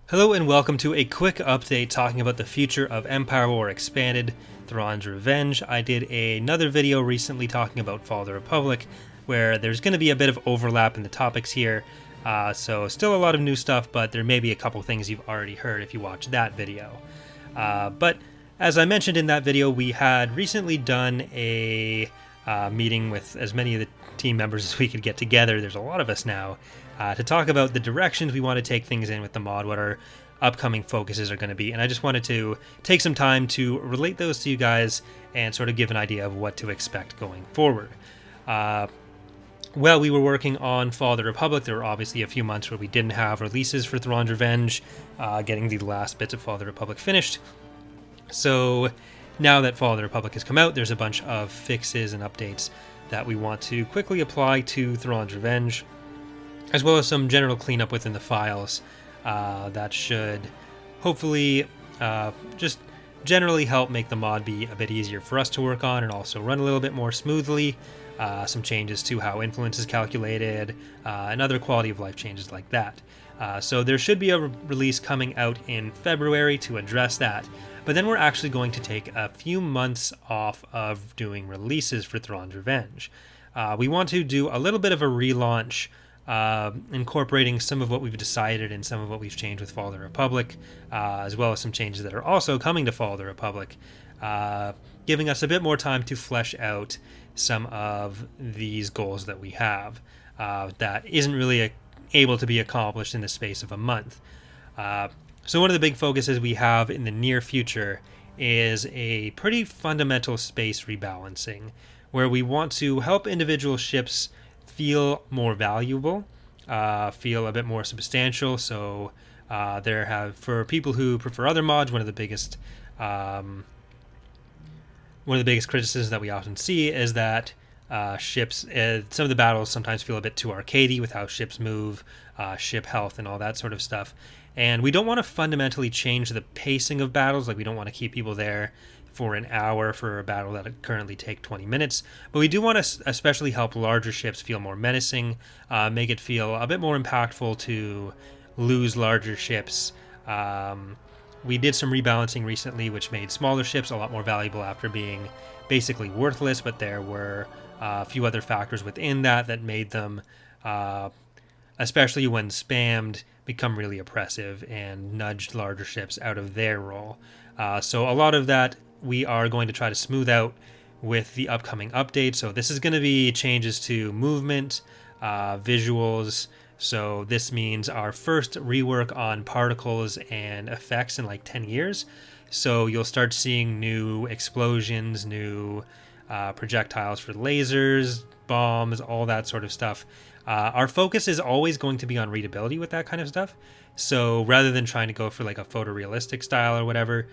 Hello and welcome to a quick update talking about the future of Empire War Expanded, Thrawn's Revenge. I did another video recently talking about Fall of the Republic, where there's going to be a bit of overlap in the topics here, so still a lot of new stuff, but there may be a couple things you've already heard if you watch that video. But as I mentioned in that video, we had recently done a meeting with as many of the team members as we could get together. There's a lot of us now. To talk about the directions we want to take things in with the mod, what our upcoming focuses are going to be. And I just wanted to take some time to relate those to you guys and sort of give an idea of what to expect going forward. While we were working on Fall of the Republic, there were obviously a few months where we didn't have releases for Thrawn's Revenge, getting the last bits of Fall of the Republic finished. So now that Fall of the Republic has come out, there's a bunch of fixes and updates that we want to quickly apply to Thrawn's Revenge, as well as some general cleanup within the files that should hopefully just generally help make the mod be a bit easier for us to work on and also run a little bit more smoothly. Some changes to how influence is calculated and other quality of life changes like that. So there should be a release coming out in February to address that. But then we're actually going to take a few months off of doing releases for Thrawn's Revenge. We want to do a little bit of a relaunch, incorporating some of what we've decided and some of what we've changed with Fall of the Republic, as well as some changes that are also coming to Fall of the Republic, giving us a bit more time to flesh out some of these goals that we have that isn't really able to be accomplished in the space of a month. So one of the big focuses we have in the near future is a pretty fundamental space rebalancing, where we want to help individual ships feel more valuable, feel a bit more substantial. So for people who prefer other mods, one of the biggest criticisms that we often see is that ships, some of the battles sometimes feel a bit too arcadey with how ships move, ship health, and all that sort of stuff. And we don't want to fundamentally change the pacing of battles. Like, we don't want to keep people there for an hour for a battle that would currently take 20 minutes. But we do want to especially help larger ships feel more menacing, make it feel a bit more impactful to lose larger ships. We did some rebalancing recently, which made smaller ships a lot more valuable after being basically worthless, but there were a few other factors within that made them, especially when spammed, become really oppressive and nudged larger ships out of their role. So a lot of that we are going to try to smooth out with the upcoming update. So this is going to be changes to movement, visuals. So this means our first rework on particles and effects in like 10 years. So you'll start seeing new explosions, new projectiles for lasers, bombs, all that sort of stuff. Our focus is always going to be on readability with that kind of stuff. So rather than trying to go for like a photorealistic style or whatever,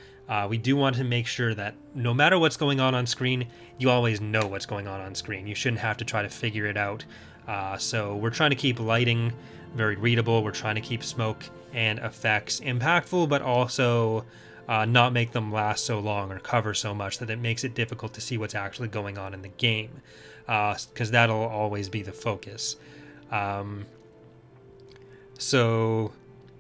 we do want to make sure that no matter what's going on screen, you always know what's going on screen. You shouldn't have to try to figure it out. So we're trying to keep lighting very readable. We're trying to keep smoke and effects impactful, but also not make them last so long or cover so much that it makes it difficult to see what's actually going on in the game, because that'll always be the focus. So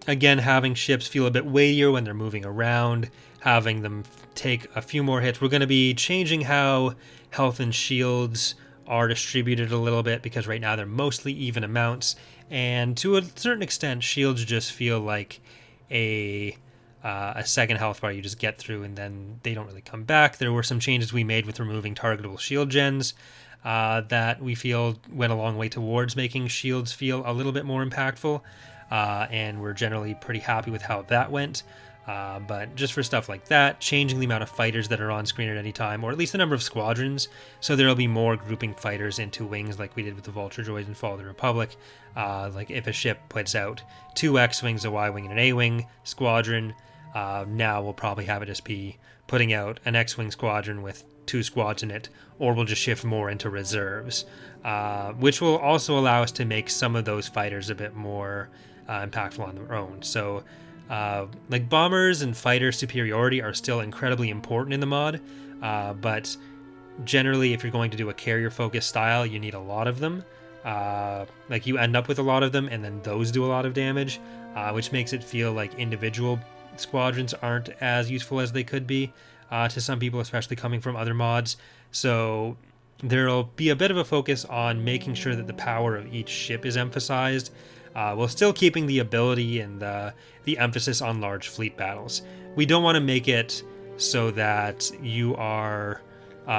again, having ships feel a bit weightier when they're moving around, having them take a few more hits. We're going to be changing how health and shields are distributed a little bit, because right now they're mostly even amounts, and to a certain extent shields just feel like a second health bar you just get through and then they don't really come back. There were some changes we made with removing targetable shield gens that we feel went a long way towards making shields feel a little bit more impactful, and we're generally pretty happy with how that went. But just for stuff like that, changing the amount of fighters that are on screen at any time, or at least the number of squadrons, so there'll be more grouping fighters into wings like we did with the Vulture Droids in Fall of the Republic. Like if a ship puts out 2 X-Wings, a Y-Wing, and an A-Wing squadron, now we'll probably have it just be putting out an X-Wing squadron with 2 squads in it, or we'll just shift more into reserves, which will also allow us to make some of those fighters a bit more impactful on their own. So like bombers and fighter superiority are still incredibly important in the mod, but generally if you're going to do a carrier focused style, you need a lot of them. Like you end up with a lot of them, and then those do a lot of damage, which makes it feel like individual squadrons aren't as useful as they could be to some people, especially coming from other mods. So there'll be a bit of a focus on making sure that the power of each ship is emphasized, while still keeping the ability and the emphasis on large fleet battles. We don't want to make it so that you are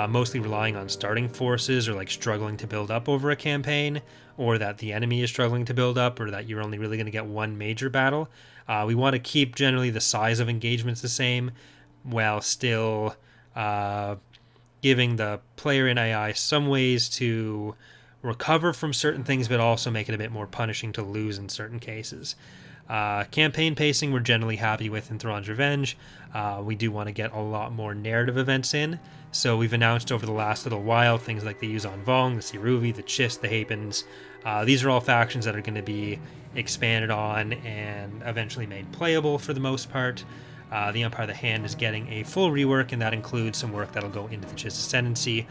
mostly relying on starting forces, or like struggling to build up over a campaign, or that the enemy is struggling to build up, or that you're only really going to get one major battle. We want to keep generally the size of engagements the same, while still giving the player in AI some ways to recover from certain things, but also make it a bit more punishing to lose in certain cases. Campaign pacing we're generally happy with in Thrawn's Revenge. We do want to get a lot more narrative events in, so we've announced over the last little while things like the Yuzan Vong, the Siruvi, the Chiss, the Hapens. These are all factions that are going to be expanded on and eventually made playable for the most part. The Empire of the Hand is getting a full rework, and that includes some work that'll go into the Chiss Ascendancy,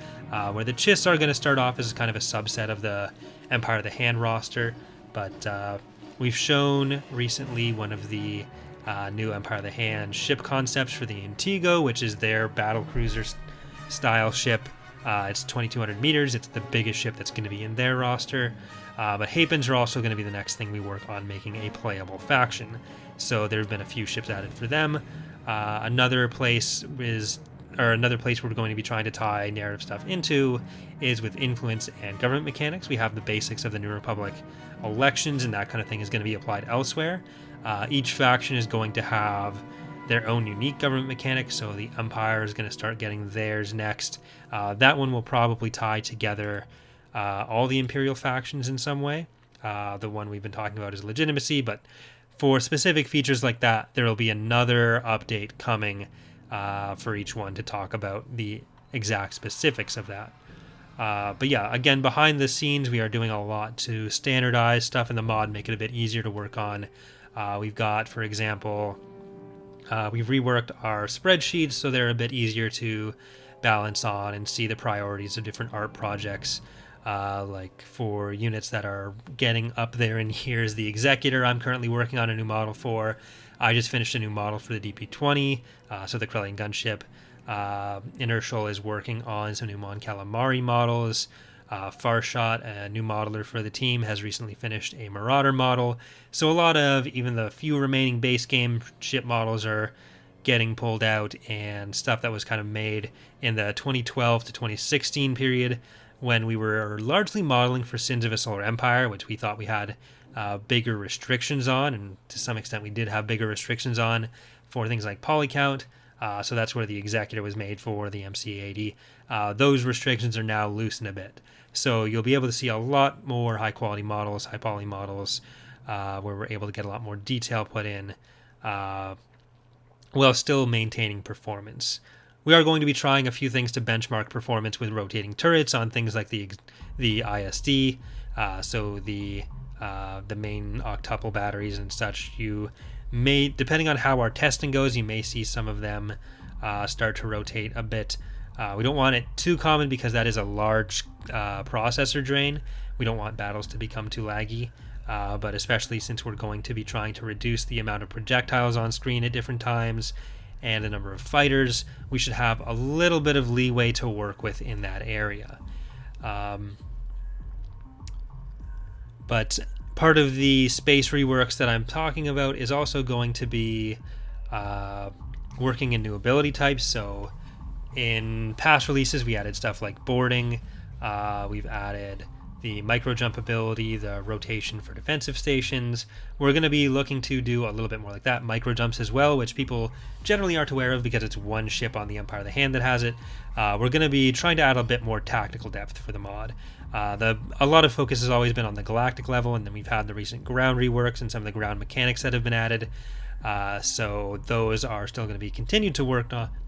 where the Chiss are going to start off as kind of a subset of the Empire of the Hand roster, but we've shown recently one of the new Empire of the Hand ship concepts for the Intigo, which is their battle cruiser style ship. It's 2,200 meters. It's the biggest ship that's going to be in their roster. But Hapens are also going to be the next thing we work on making a playable faction. So there have been a few ships added for them. Another place we're going to be trying to tie narrative stuff into is with influence and government mechanics. We have the basics of the New Republic elections, and that kind of thing is going to be applied elsewhere. Each faction is going to have their own unique government mechanics, so the Empire is going to start getting theirs next. That one will probably tie together all the Imperial factions in some way. The one we've been talking about is legitimacy, but for specific features like that, there will be another update coming for each one to talk about the exact specifics of that. But yeah, again, behind the scenes, we are doing a lot to standardize stuff in the mod, make it a bit easier to work on. We've got, for example, we've reworked our spreadsheets so they're a bit easier to balance on and see the priorities of different art projects. Like for units that are getting up there in years, the Executor I'm currently working on a new model for. I just finished a new model for the DP-20, so the Corellian gunship. Inertial is working on some new Mon Calamari models. Farshot, a new modeler for the team, has recently finished a Marauder model. So a lot of even the few remaining base game ship models are getting pulled out, and stuff that was kind of made in the 2012 to 2016 period when we were largely modeling for Sins of a Solar Empire, which we thought we had bigger restrictions on, and to some extent we did have bigger restrictions on for things like polycount. So that's where the Executor was made for, the MC-80. Those restrictions are now loosened a bit. So you'll be able to see a lot more high-quality models, high-poly models, where we're able to get a lot more detail put in, while still maintaining performance. We are going to be trying a few things to benchmark performance with rotating turrets on things like the ISD, so the main octuple batteries and such. You may, depending on how our testing goes, you may see some of them start to rotate a bit. We don't want it too common because that is a large processor drain. We don't want battles to become too laggy, but especially since we're going to be trying to reduce the amount of projectiles on screen at different times and the number of fighters, we should have a little bit of leeway to work with in that area. But part of the space reworks that I'm talking about is also going to be working in new ability types. So in past releases, we added stuff like boarding. We've added the micro jump ability, the rotation for defensive stations. We're going to be looking to do a little bit more like that, micro jumps as well, which people generally aren't aware of because it's one ship on the Empire of the Hand that has it. We're going to be trying to add a bit more tactical depth for the mod. A lot of focus has always been on the galactic level, and then we've had the recent ground reworks and some of the ground mechanics that have been added. So those are still going to be continued to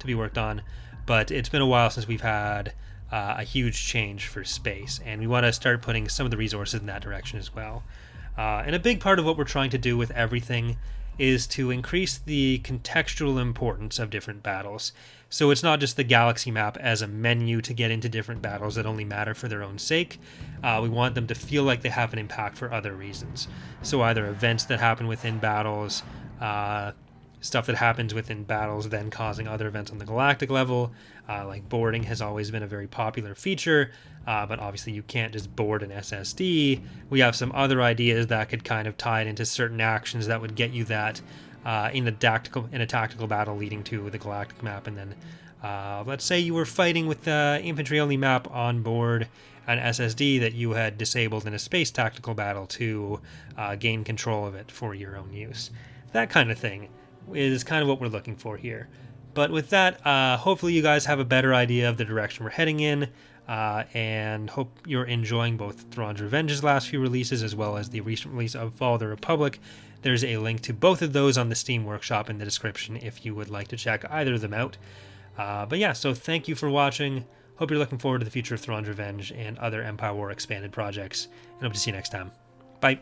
be worked on, but it's been a while since we've had a huge change for space, and we want to start putting some of the resources in that direction as well. And a big part of what we're trying to do with everything is to increase the contextual importance of different battles. So it's not just the galaxy map as a menu to get into different battles that only matter for their own sake. We want them to feel like they have an impact for other reasons. So either events that happen within battles, stuff that happens within battles then causing other events on the galactic level, like boarding has always been a very popular feature, but obviously you can't just board an SSD. We have some other ideas that could kind of tie it into certain actions that would get you that in a tactical battle leading to the galactic map. And then let's say you were fighting with the infantry only map on board an SSD that you had disabled in a space tactical battle to gain control of it for your own use. That kind of thing is kind of what we're looking for here. But with that, hopefully you guys have a better idea of the direction we're heading in, and hope you're enjoying both Thrawn's Revenge's last few releases as well as the recent release of Fall of the Republic. There's a link to both of those on the Steam Workshop in the description if you would like to check either of them out. But yeah, so thank you for watching. Hope you're looking forward to the future of Thrawn's Revenge and other Empire War Expanded projects, and hope to see you next time. Bye.